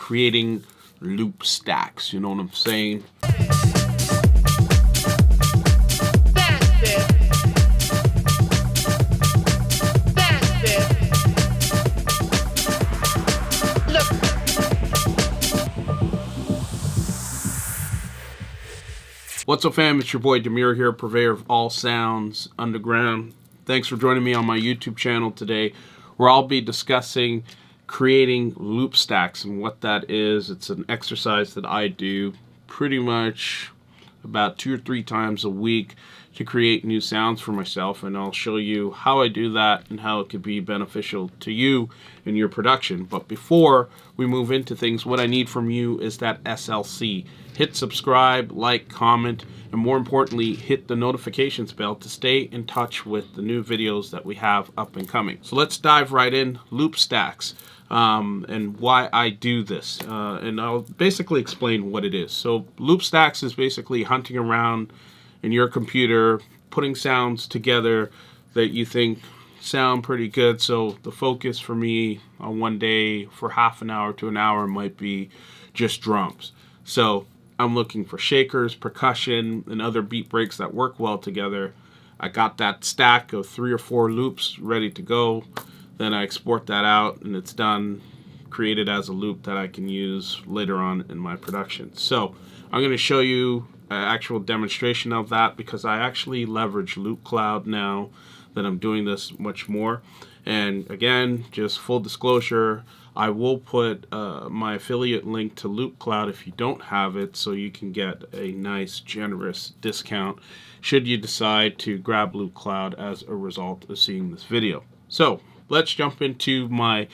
creating loop stacks. You know what I'm saying? What's up, fam? It's your boy Demuir here, purveyor of all sounds underground. Thanks for joining me on my YouTube channel today, where I'll be discussing creating loop stacks and what that is. It's an exercise that I do pretty much about 2 or 3 times a week to create new sounds for myself, and I'll show you how I do that and how it could be beneficial to you in your production. But before we move into things, what I need from you is that SLC. Hit subscribe, like, comment, and more importantly, hit the notifications bell to stay in touch with the new videos that we have up and coming. So let's dive right in. Loop stacks and why I do this. And I'll basically explain what it is. So loop stacks is basically hunting around in your computer, putting sounds together that you think sound pretty good. So the focus for me on one day for half an hour to an hour might be just drums. So I'm looking for shakers, percussion, and other beat breaks that work well together. I got that stack of 3 or 4 loops ready to go. Then I export that out and it's done, created as a loop that I can use later on in my production. So I'm going to show you an actual demonstration of that, because I actually leverage LoopCloud now that I'm doing this much more. And again, just full disclosure, I will put my affiliate link to LoopCloud if you don't have it, so you can get a nice generous discount should you decide to grab LoopCloud as a result of seeing this video. So let's jump into my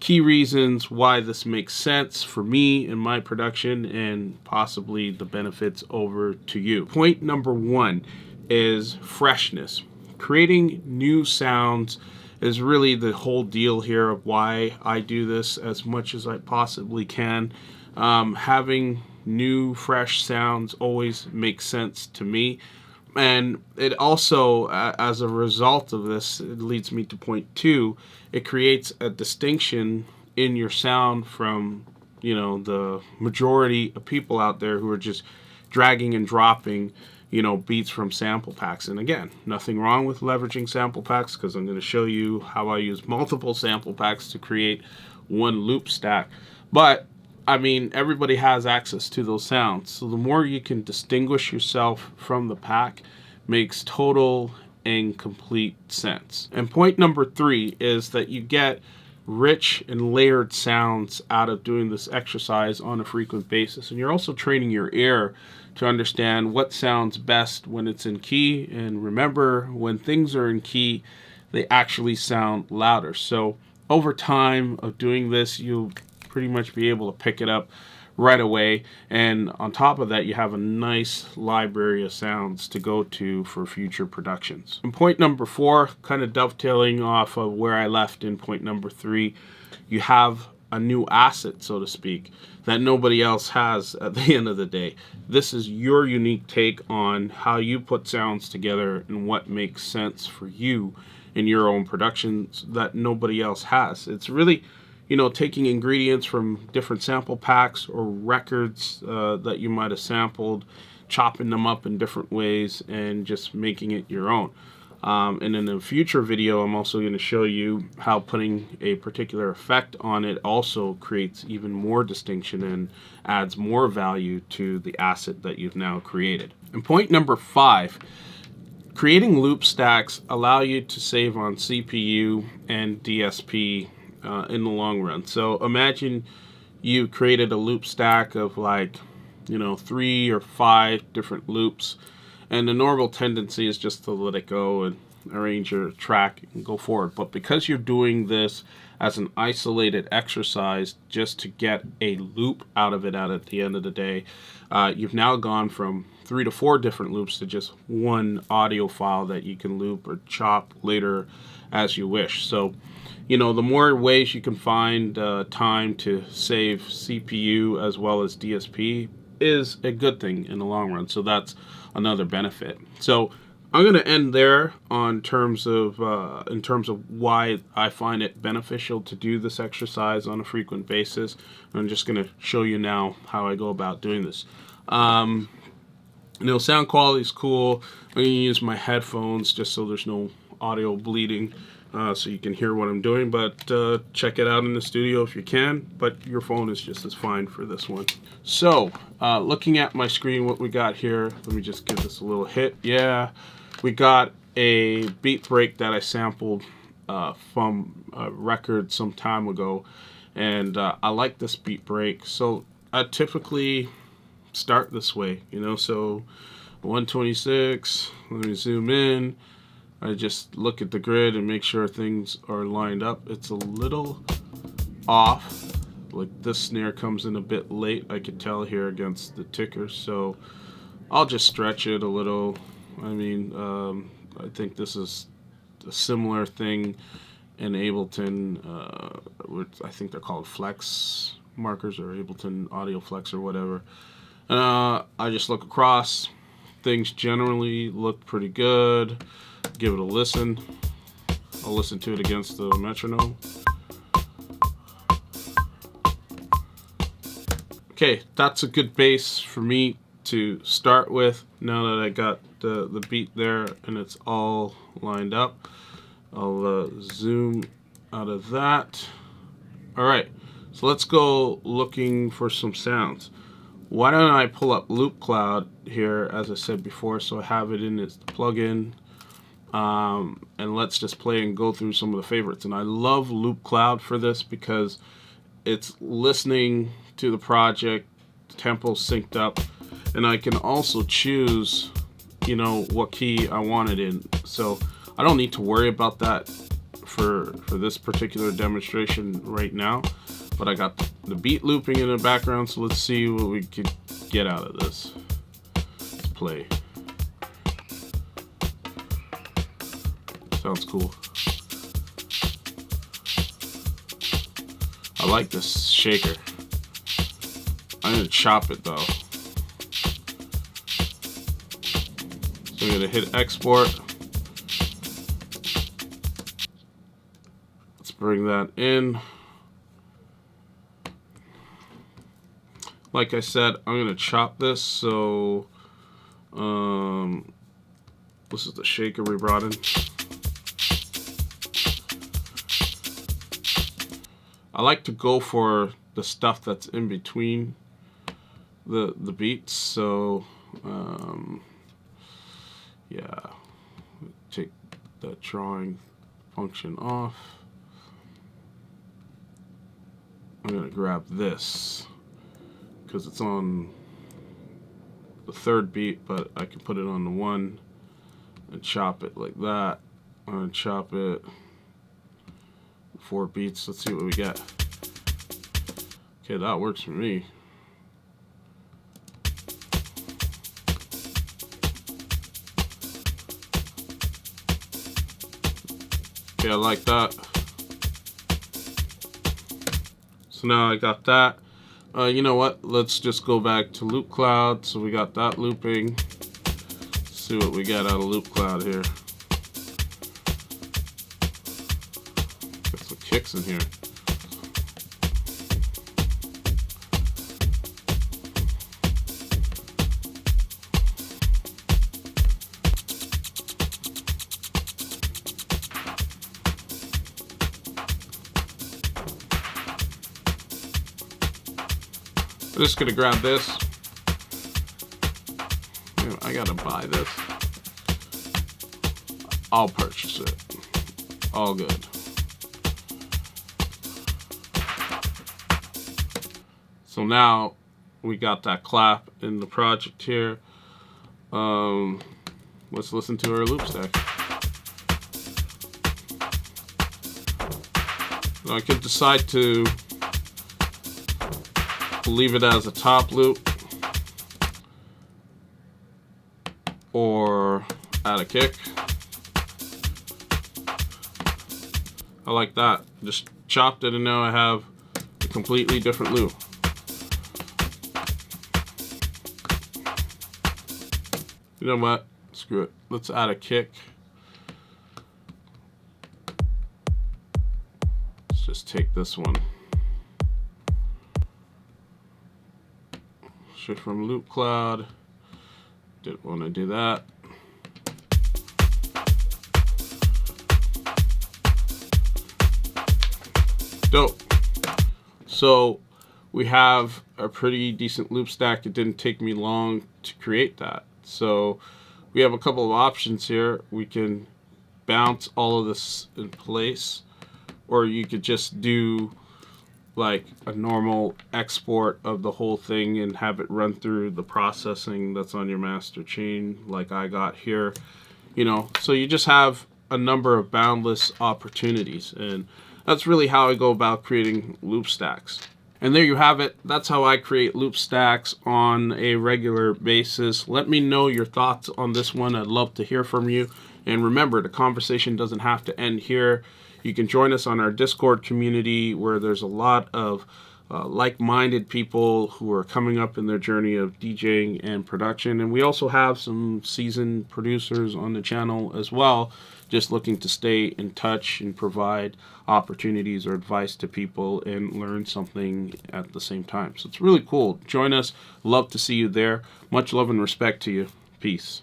key reasons why this makes sense for me in my production and possibly the benefits over to you. Point number 1 is freshness. Creating new sounds is really the whole deal here of why I do this as much as I possibly can. Having new, fresh sounds always makes sense to me. And it also, as a result of this, it leads me to point 2. It creates a distinction in your sound from, you know, the majority of people out there who are just dragging and dropping, you know, beats from sample packs. And again, nothing wrong with leveraging sample packs, because I'm going to show you how I use multiple sample packs to create one loop stack. But I mean, everybody has access to those sounds. So the more you can distinguish yourself from the pack makes total and complete sense. And point number 3 is that you get rich and layered sounds out of doing this exercise on a frequent basis. And you're also training your ear to understand what sounds best when it's in key. And remember, when things are in key, they actually sound louder. So over time of doing this, you'll pretty much be able to pick it up right away. And on top of that, you have a nice library of sounds to go to for future productions. And point number 4, kind of dovetailing off of where I left in point number 3, you have a new asset, so to speak, that nobody else has at the end of the day. This is your unique take on how you put sounds together and what makes sense for you in your own productions that nobody else has. It's really, you know, taking ingredients from different sample packs or records that you might have sampled, chopping them up in different ways, and just making it your own. And in a future video, I'm also going to show you how putting a particular effect on it also creates even more distinction and adds more value to the asset that you've now created. And point number 5, creating loop stacks allow you to save on CPU and DSP in the long run. So imagine you created a loop stack of, like, you know, 3 or 5 different loops, and the normal tendency is just to let it go and arrange your track and go forward. But because you're doing this as an isolated exercise just to get a loop out of it at the end of the day, you've now gone from 3 to 4 different loops to just one audio file that you can loop or chop later as you wish. So, you know, the more ways you can find time to save CPU as well as DSP is a good thing in the long run. So that's another benefit. So I'm going to end there on terms of in terms of why I find it beneficial to do this exercise on a frequent basis. I'm just going to show you now how I go about doing this. Sound quality is cool. I'm going to use my headphones just so there's no audio bleeding, so you can hear what I'm doing. But check it out in the studio if you can. But your phone is just as fine for this one. So, looking at my screen, what we got here. Let me just give this a little hit. Yeah. We got a beat break that I sampled from a record some time ago, and I like this beat break. So I typically start this way, so 126, let me zoom in. I just look at the grid and make sure things are lined up. It's a little off, like this snare comes in a bit late, I could tell here against the ticker, so I'll just stretch it a little. I think this is a similar thing in Ableton. I think they're called flex markers or Ableton Audio Flex or whatever. I just look across. Things generally look pretty good. Give it a listen. I'll listen to it against the metronome. Okay, that's a good base for me to start with. Now that I got the beat there and it's all lined up, I'll zoom out of that. Alright, so let's go looking for some sounds. Why don't I pull up Loop Cloud here, as I said before, so I have it in its plugin, and let's just play and go through some of the favorites. And I love Loop Cloud for this because it's listening to the project, the tempo synced up, and I can also choose what key I want it in. So I don't need to worry about that for this particular demonstration right now, but I got the beat looping in the background, so let's see what we could get out of this. Let's play. Sounds cool. I like this shaker. I'm gonna chop it though. So I'm gonna hit export. Let's bring that in. Like I said, I'm gonna chop this, so this is the shaker we brought in. I like to go for the stuff that's in between the beats, so yeah, take that drawing function off. I'm gonna grab this because it's on the third beat, but I can put it on the one and chop it like that. I'm gonna chop it 4 beats. Let's see what we get. Okay, that works for me. Okay, I like that. So now I got that. You know what? Let's just go back to Loop Cloud. So we got that looping. Let's see what we get out of Loop Cloud here. Got some kicks in here. I'm just gonna grab this. I gotta buy this. I'll purchase it. All good. So now we got that clap in the project here. Let's listen to our loop stack. Now I could decide to leave it as a top loop or add a kick. I like that. Just chopped it and now I have a completely different loop. You know what? Screw it. Let's add a kick. Let's just take this one. Shift from loop cloud. Didn't want to do that. Dope. So we have a pretty decent loop stack. It didn't take me long to create that. So we have a couple of options here. We can bounce all of this in place, or you could just do like a normal export of the whole thing and have it run through the processing that's on your master chain like I got here. You know, so you just have a number of boundless opportunities, and that's really how I go about creating loop stacks. And there you have it. That's how I create loop stacks on a regular basis. Let me know your thoughts on this one. I'd love to hear from you. And remember, the conversation doesn't have to end here. You can join us on our Discord community where there's a lot of like-minded people who are coming up in their journey of DJing and production. And we also have some seasoned producers on the channel as well, just looking to stay in touch and provide opportunities or advice to people and learn something at the same time. So it's really cool. Join us. Love to see you there. Much love and respect to you. Peace.